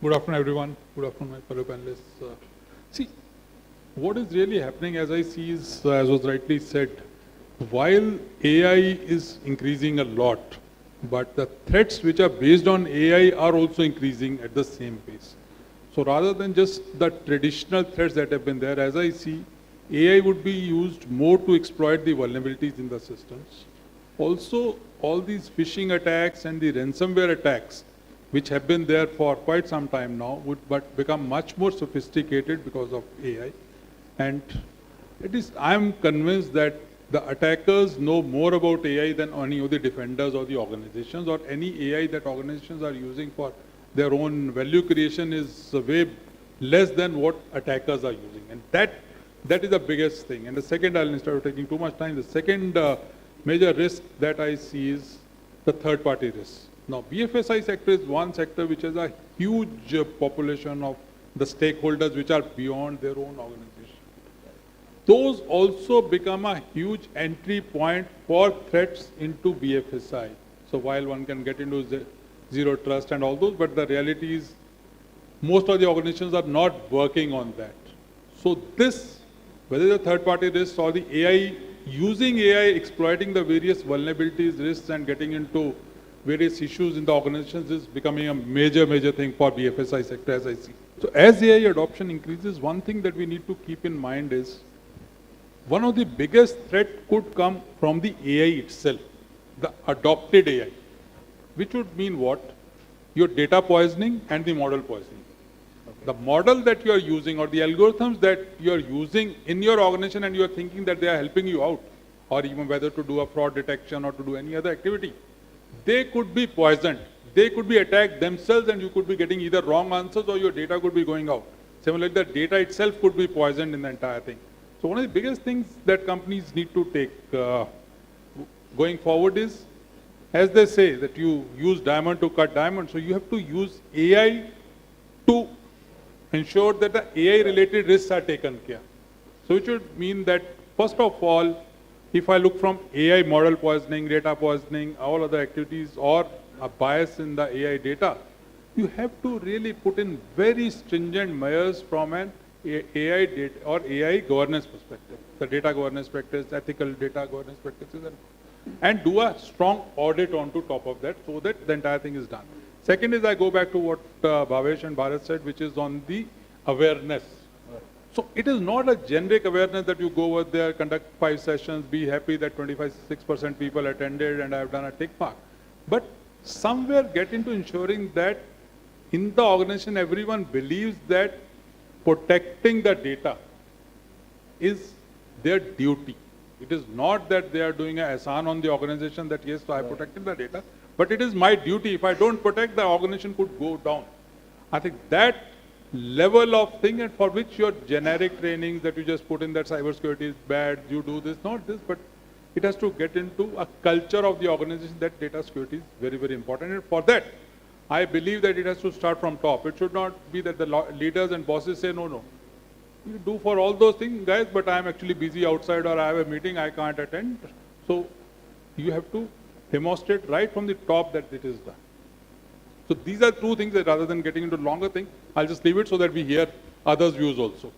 Good afternoon, everyone. Good afternoon, my fellow panelists. See, what is really happening, as I see, is, as was rightly said, while AI is increasing a lot, but the threats which are based on AI are also increasing at the same pace. So rather than just the traditional threats that have been there, as I see, AI would be used more to exploit the vulnerabilities in the systems. Also, all these phishing attacks and the ransomware attacks, which have been there for quite some time now, would but become much more sophisticated because of AI. And I'm convinced that the attackers know more about AI than any of the defenders or the organizations, or any AI that organizations are using for their own value creation is way less than what attackers are using. And that is the biggest thing. And the second, instead of taking too much time, the second major risk that I see is the third-party risk. Now, BFSI sector is one sector which has a huge population of the stakeholders which are beyond their own organization. Those also become a huge entry point for threats into BFSI. So while one can get into zero trust and all those, but the reality is most of the organizations are not working on that. So this, whether the third-party risks or the AI, using AI, exploiting the various vulnerabilities, risks, and getting into various issues in the organizations is becoming a major thing for BFSI sector, as I see. So as AI adoption increases, one thing that we need to keep in mind is one of the biggest threat could come from the AI itself, the adopted AI, which would mean what? Your data poisoning and the model poisoning. Okay. The model that you are using or the algorithms that you are using in your organization and you are thinking that they are helping you out, or even whether to do a fraud detection or to do any other activity, they could be poisoned. They could be attacked themselves and you could be getting either wrong answers or your data could be going out. Similarly, the data itself could be poisoned in the entire thing. So one of the biggest things that companies need to take going forward is, as they say, that you use diamond to cut diamond, so you have to use AI to ensure that the AI-related risks are taken care. So it should mean that, first of all, if I look from AI model poisoning, data poisoning, all other activities, or a bias in the AI data, you have to really put in very stringent measures from an AI data or AI governance perspective, the data governance practice, ethical data governance practices, and do a strong audit onto top of that so that the entire thing is done. Second is, I go back to what Bhavesh and Bharat said, which is on the awareness. So it is not a generic awareness that you go over there, conduct 5 sessions, be happy that 25-6% people attended and I have done a tick mark. But somewhere get into ensuring that in the organization everyone believes that protecting the data is their duty. It is not that they are doing an ahsan on the organization that yes, I protected the data, but it is my duty. If I don't protect, the organization could go down. I think that level of thing, and for which your generic trainings that you just put in that cybersecurity is bad, you do this, not this, but it has to get into a culture of the organization that data security is very important. And for that, I believe that it has to start from top. It should not be that the leaders and bosses say, no, you do for all those things, guys, but I am actually busy outside or I have a meeting, I can't attend. So you have to demonstrate right from the top that it is done. So these are two things that rather than getting into longer thing, I'll just leave it so that we hear others' views also.